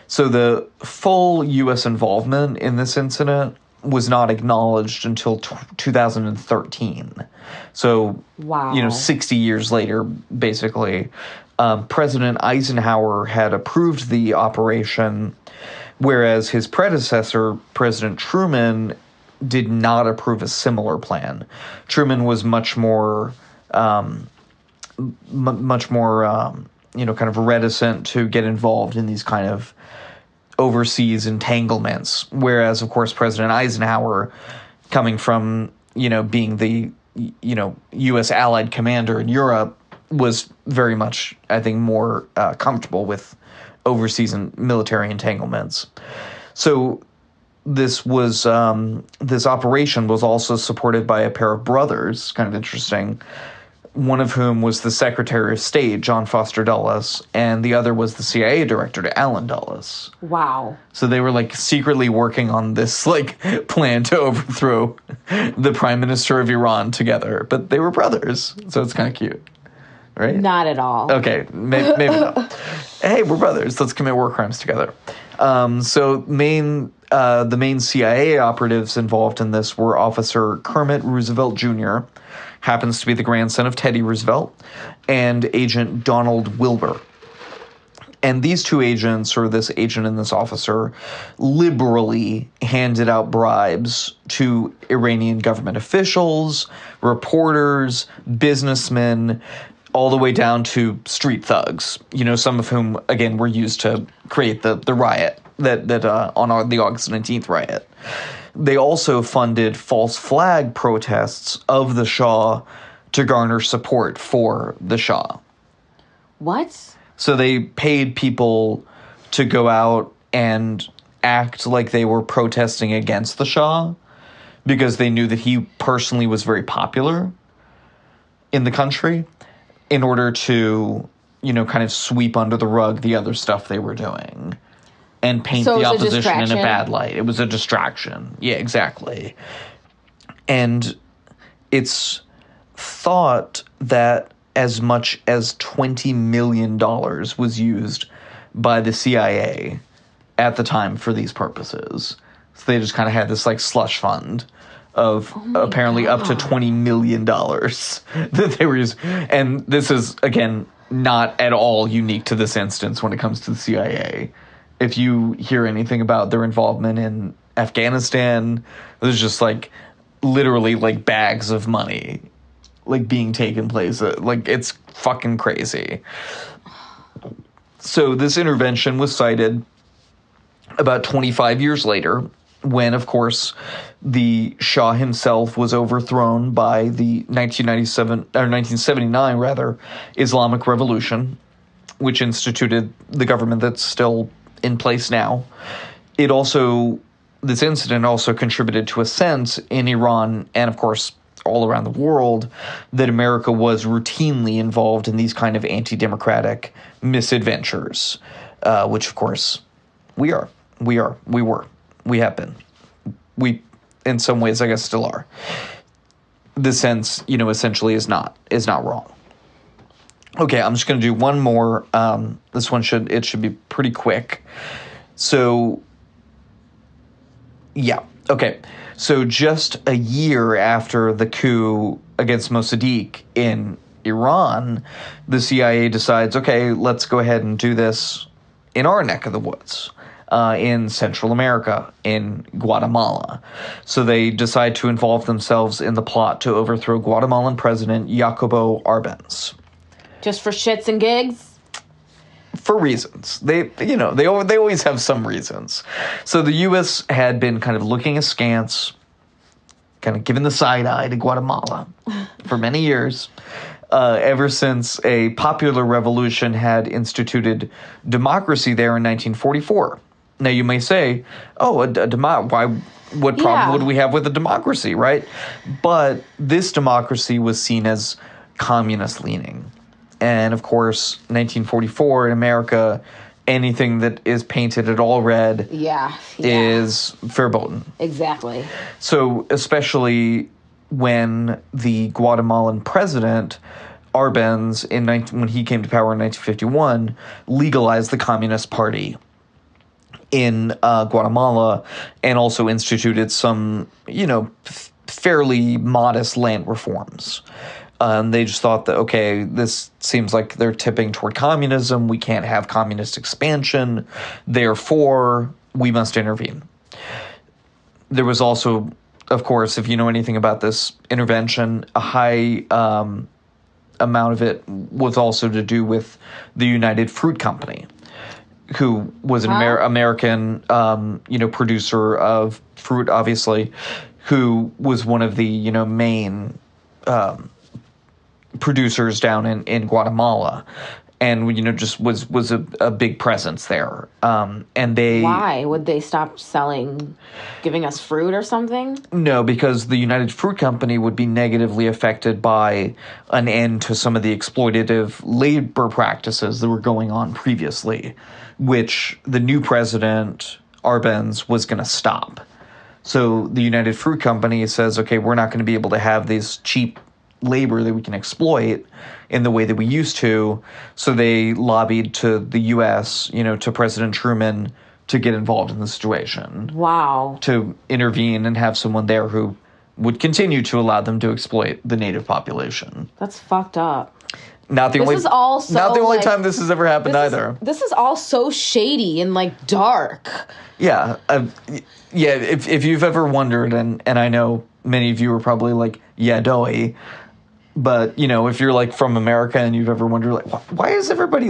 So the full U.S. involvement in this incident was not acknowledged until 2013. So, 60 years later, basically, President Eisenhower had approved the operation, whereas his predecessor, President Truman, did not approve a similar plan. Truman was much more kind of reticent to get involved in these kind of overseas entanglements, whereas, of course, President Eisenhower, coming from, being the, U.S. allied commander in Europe, was very much, I think, more comfortable with overseas and military entanglements. So this was this operation was also supported by a pair of brothers, kind of interesting, one of whom was the Secretary of State, John Foster Dulles, and the other was the CIA Director, Allen Dulles. Wow. So they were, secretly working on this, plan to overthrow the Prime Minister of Iran together. But they were brothers, so it's kind of cute, right? Not at all. Okay, maybe not. Hey, we're brothers. Let's commit war crimes together. So the main CIA operatives involved in this were Officer Kermit Roosevelt Jr., happens to be the grandson of Teddy Roosevelt, and Agent Donald Wilbur. And these two agents, or this agent and this officer, liberally handed out bribes to Iranian government officials, reporters, businessmen, all the way down to street thugs, some of whom, again, were used to create the riot that on the August 19th riot. They also funded false flag protests of the Shah to garner support for the Shah. What? So they paid people to go out and act like they were protesting against the Shah because they knew that he personally was very popular in the country, in order to, kind of sweep under the rug the other stuff they were doing and paint the opposition in a bad light. It was a distraction. Yeah, exactly. And it's thought that as much as $20 million was used by the CIA at the time for these purposes. So they just kind of had this slush fund of apparently up to $20 million that they were using. And this is, again, not at all unique to this instance when it comes to the CIA. If you hear anything about their involvement in Afghanistan, there's just literally bags of money being taken place. It's fucking crazy. So this intervention was cited about 25 years later, when, of course, the Shah himself was overthrown by the 1979 Islamic Revolution, which instituted the government that's still in place now. This incident also contributed to a sense in Iran and, of course, all around the world that America was routinely involved in these kind of anti-democratic misadventures, which, of course, we have been. We, in some ways, I guess, still are. The sense, essentially is not wrong. Okay, I'm just going to do one more. This one should be pretty quick. So, yeah. Okay. So just a year after the coup against Mossadegh in Iran, the CIA decides, okay, let's go ahead and do this in our neck of the woods. in Central America, in Guatemala. So they decide to involve themselves in the plot to overthrow Guatemalan President Jacobo Arbenz. Just for shits and gigs? For reasons. They always have some reasons. So the U.S. had been kind of looking askance, kind of giving the side eye to Guatemala for many years, ever since a popular revolution had instituted democracy there in 1944. Now you may say, "Oh, what problem would we have with a democracy, right?" But this democracy was seen as communist-leaning. And, of course, 1944 in America, anything that is painted at all red is verboten. Exactly. So, especially when the Guatemalan president, Arbenz, when he came to power in 1951, legalized the Communist Party in Guatemala and also instituted some, fairly modest land reforms. They just thought that, okay, this seems like they're tipping toward communism. We can't have communist expansion. Therefore, we must intervene. There was also, of course, if you know anything about this intervention, a high amount of it was also to do with the United Fruit Company, who was an American, producer of fruit, obviously, who was one of the, main producers down in Guatemala, and just was a big presence there. And they why would they stop giving us fruit or something? No, because the United Fruit Company would be negatively affected by an end to some of the exploitative labor practices that were going on previously, which the new president Arbenz was going to stop. So the United Fruit Company says, okay, we're not going to be able to have these cheap labor that we can exploit in the way that we used to. So they lobbied to the U.S., to President Truman to get involved in the situation. Wow. To intervene and have someone there who would continue to allow them to exploit the native population. That's fucked up. Not the only time this has ever happened either. This is all so shady and dark. Yeah. If you've ever wondered, and I know many of you are probably like, yeah, doughy. But, if you're, from America and you've ever wondered, why is everybody,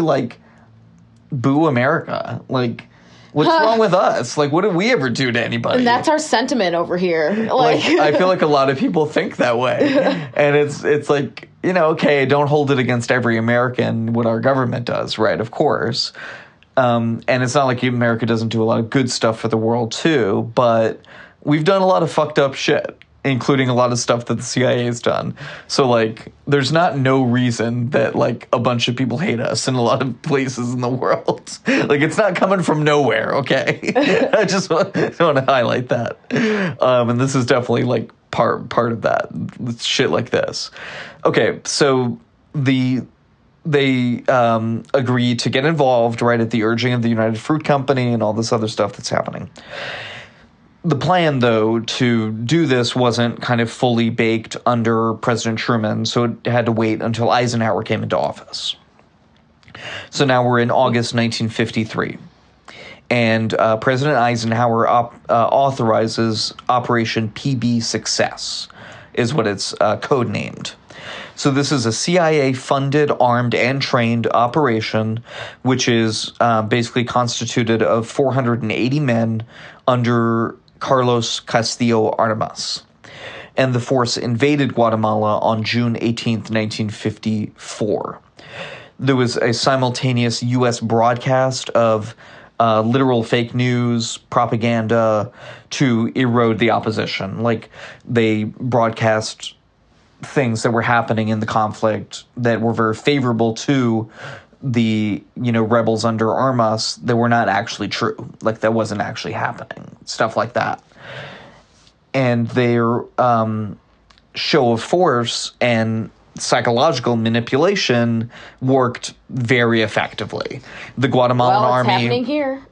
boo America? What's wrong with us? What did we ever do to anybody? And that's our sentiment over here. I feel like a lot of people think that way. And it's okay, don't hold it against every American what our government does, right? Of course. And it's not like America doesn't do a lot of good stuff for the world, too. But we've done a lot of fucked up shit, including a lot of stuff that the CIA has done. So, there's no reason that, a bunch of people hate us in a lot of places in the world. It's not coming from nowhere, okay? I just want to highlight that. And this is definitely, part of that. Shit like this. Okay, so they agree to get involved, right, at the urging of the United Fruit Company and all this other stuff that's happening. The plan, though, to do this wasn't kind of fully baked under President Truman, so it had to wait until Eisenhower came into office. So now we're in August 1953, and President Eisenhower authorizes Operation PB Success, is what it's codenamed. So this is a CIA-funded, armed, and trained operation, which is basically constituted of 480 men under Carlos Castillo Armas. And the force invaded Guatemala on June 18th, 1954. There was a simultaneous U.S. broadcast of literal fake news, propaganda to erode the opposition. They broadcast things that were happening in the conflict that were very favorable to the, rebels under Armas that were not actually true. That wasn't actually happening. Stuff like that. And their show of force and psychological manipulation worked very effectively. The Guatemalan army... Well, it's happening here.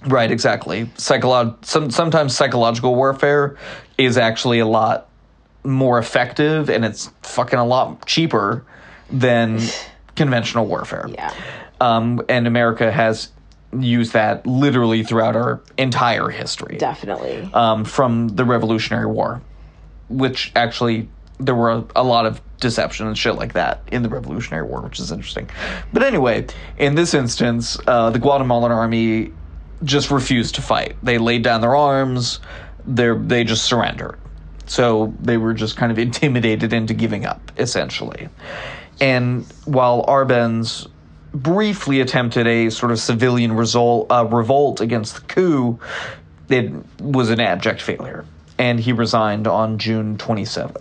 Right, exactly. Sometimes psychological warfare is actually a lot more effective, and it's fucking a lot cheaper than conventional warfare. Yeah. And America has use that literally throughout our entire history. Definitely. From the Revolutionary War, which actually there were a lot of deception and shit like that in the Revolutionary War, which is interesting. But anyway, in this instance, the Guatemalan army just refused to fight. They laid down their arms. They just surrendered. So they were just kind of intimidated into giving up, essentially. And while Arbenz briefly attempted a sort of civilian revolt against the coup, it was an abject failure, and he resigned on June 27th.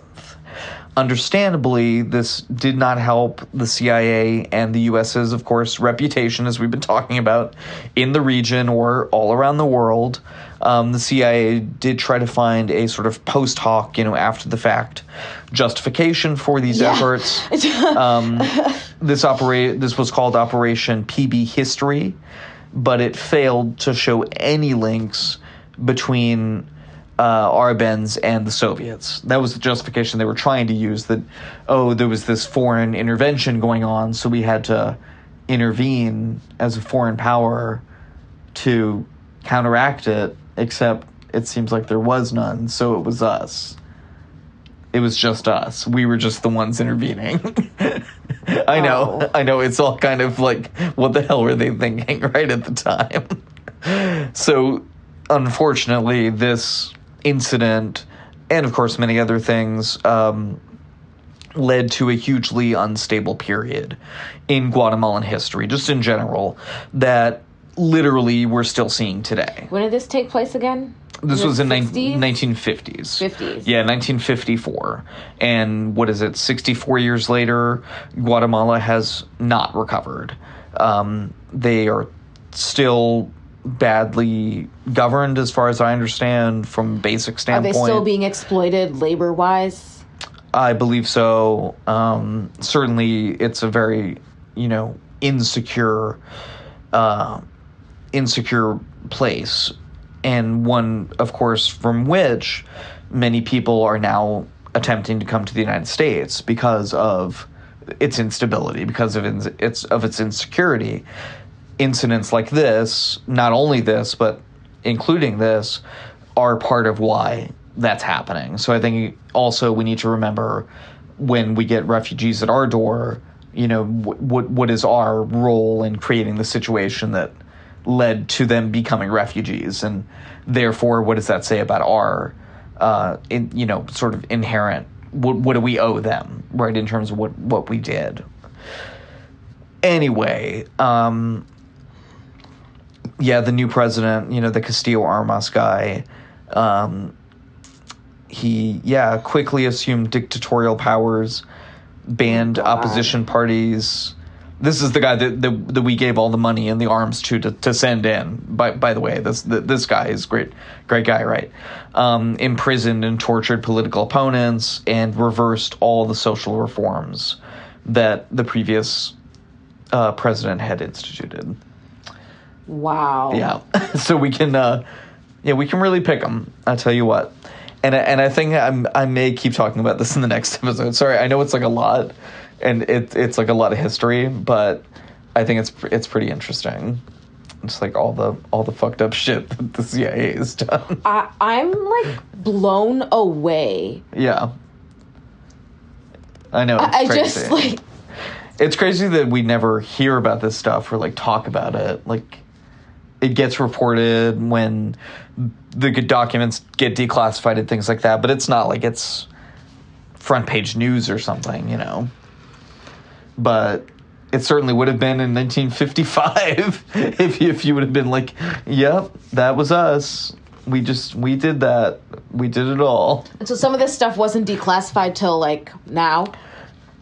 Understandably, this did not help the CIA and the U.S.'s, of course, reputation, as we've been talking about, in the region or all around the world. The CIA did try to find a sort of post hoc, after the fact justification for these efforts. This was called Operation PB History, but it failed to show any links between Arbenz and the Soviets. That was the justification they were trying to use, that, there was this foreign intervention going on, so we had to intervene as a foreign power to counteract it, except it seems like there was none, so it was us. It was just us. We were just the ones intervening. I know, it's all kind of like, what the hell were they thinking right at the time? So, unfortunately, this incident, and of course many other things, led to a hugely unstable period in Guatemalan history, just in general, that literally we're still seeing today. When did this take place again? This was in 1950s? 50s. Yeah, 1954. And what is it, 64 years later, Guatemala has not recovered. They are still badly governed, as far as I understand, from a basic standpoint. Are they still being exploited labor-wise? I believe so. Certainly, it's a very, insecure place, and one, of course, from which many people are now attempting to come to the United States because of its instability, because of its insecurity. Incidents like this, not only this, but including this, are part of why that's happening. So I think also we need to remember, when we get refugees at our door, what is our role in creating the situation that led to them becoming refugees, and therefore what does that say about our sort of inherent, what do we owe them, right, in terms of what we did. Anyway, the new president, the Castillo Armas guy, he quickly assumed dictatorial powers, banned opposition parties. This is the guy that we gave all the money and the arms to send in. By the way, this guy is great guy, right? Imprisoned and tortured political opponents, and reversed all the social reforms that the previous president had instituted. Wow. Yeah. So we can really pick them. I'll tell you what. And I think I may keep talking about this in the next episode. Sorry, I know it's like a lot, and it's like a lot of history, but I think it's pretty interesting. It's like all the fucked up shit that the CIA has done. I'm like blown away. Yeah. I know. It's crazy. Just like, it's crazy that we never hear about this stuff or like talk about it. Like, it gets reported when the documents get declassified and things like that, but it's not like it's front page news or something, But it certainly would have been in 1955 if you would have been like, yep, that was us. We did that. We did it all. And so some of this stuff wasn't declassified till like now?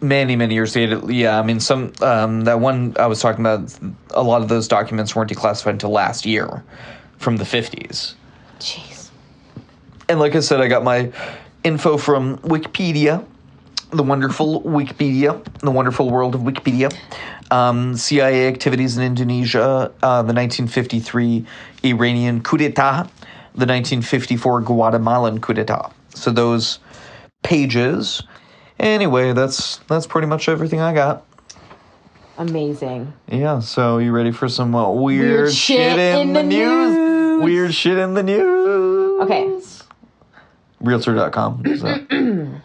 Many, many years later. Yeah, I mean, some that one I was talking about, a lot of those documents weren't declassified until last year, from the 50s. Jeez. And like I said, I got my info from Wikipedia, the wonderful Wikipedia, the wonderful world of Wikipedia. CIA activities in Indonesia, the 1953 Iranian coup d'etat, the 1954 Guatemalan coup d'etat. So those pages. Anyway, that's pretty much everything I got. Amazing. Yeah, so you ready for some weird shit in the news? Weird shit in the news. Okay. Realtor.com. So.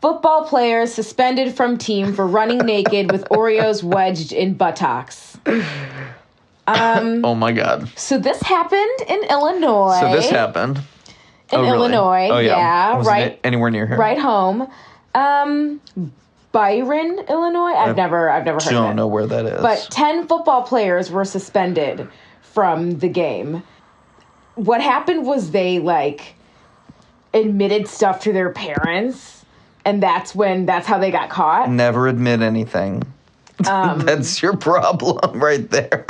Football players suspended from team for running naked with Oreos wedged in buttocks. Oh my God. So this happened in Illinois. In Illinois, Oh, yeah. Wasn't right. it anywhere near here. Right home. Byron, Illinois. I've never heard of it. Don't know where that is. But 10 football players were suspended from the game. What happened was they admitted stuff to their parents, and that's how they got caught. Never admit anything. That's your problem right there.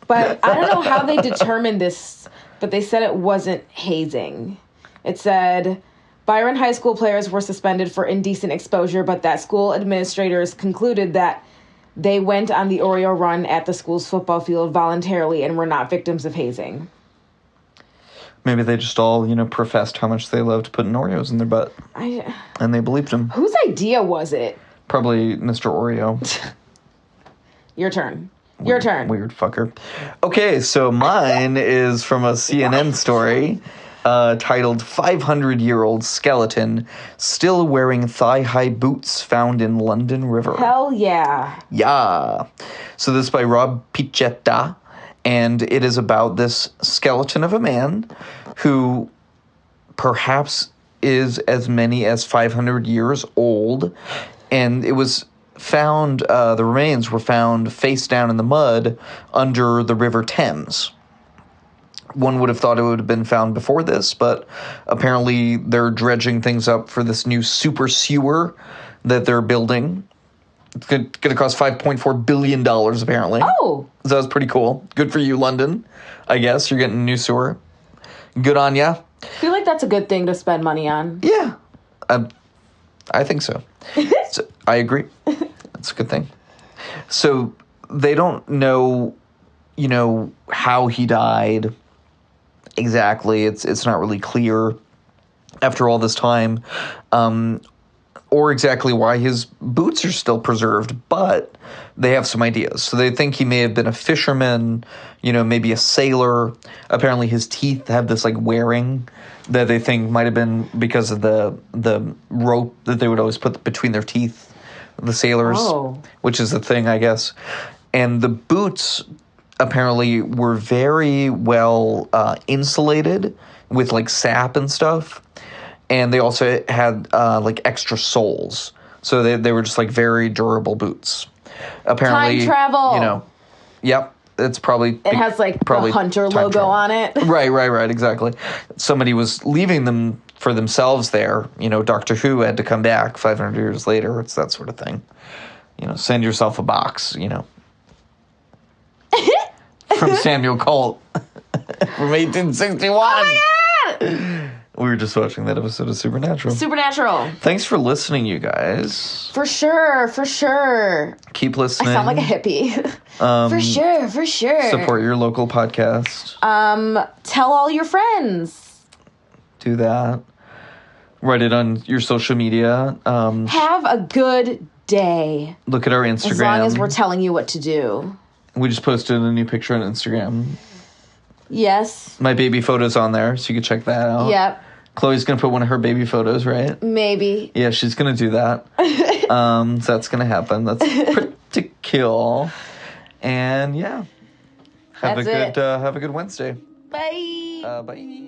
But I don't know how they determined this, but they said it wasn't hazing. It said Byron High School players were suspended for indecent exposure, but that school administrators concluded that they went on the Oreo run at the school's football field voluntarily and were not victims of hazing. Maybe they just all, professed how much they loved putting Oreos in their butt. And they believed them. Whose idea was it? Probably Mr. Oreo. Your turn. Weird fucker. Okay, so mine is from a CNN story titled 500-Year-Old Skeleton Still Wearing Thigh-High Boots Found in London River. Hell yeah. Yeah. So this is by Rob Pichetta, and it is about this skeleton of a man who perhaps is as many as 500 years old, and it was found, the remains were found face down in the mud under the River Thames. One would have thought it would have been found before this, but apparently they're dredging things up for this new super sewer that they're building. It's going to cost $5.4 billion, apparently. Oh! So that's pretty cool. Good for you, London. I guess you're getting a new sewer. Good on ya. I feel like that's a good thing to spend money on. Yeah. I think so. So I agree. That's a good thing. So they don't know, how he died exactly. It's not really clear after all this time, or exactly why his boots are still preserved, but they have some ideas. So they think he may have been a fisherman, maybe a sailor. Apparently his teeth have this wearing that they think might have been because of the rope that they would always put between their teeth, the sailors, which is the thing, I guess. And the boots apparently were very well insulated with sap and stuff. And they also had extra soles. So they were just very durable boots. Apparently, time travel. Yep. It's probably... It has the Hunter logo travel on it. Right, exactly. Somebody was leaving them for themselves there. Doctor Who had to come back 500 years later. It's that sort of thing. Send yourself a box, From Samuel Colt. From 1861. Oh my God! We were just watching that episode of Supernatural. Thanks for listening, you guys. For sure. Keep listening. I sound like a hippie. For sure. Support your local podcast. Tell all your friends. Do that. Write it on your social media. Have a good day. Look at our Instagram. As long as we're telling you what to do. We just posted a new picture on Instagram. Yes. My baby photo's on there, so you can check that out. Yep. Chloe's going to put one of her baby photos, right? Maybe. Yeah, she's going to do that. So that's going to happen. That's pretty cool. And yeah. Have a good Wednesday. Bye. Bye.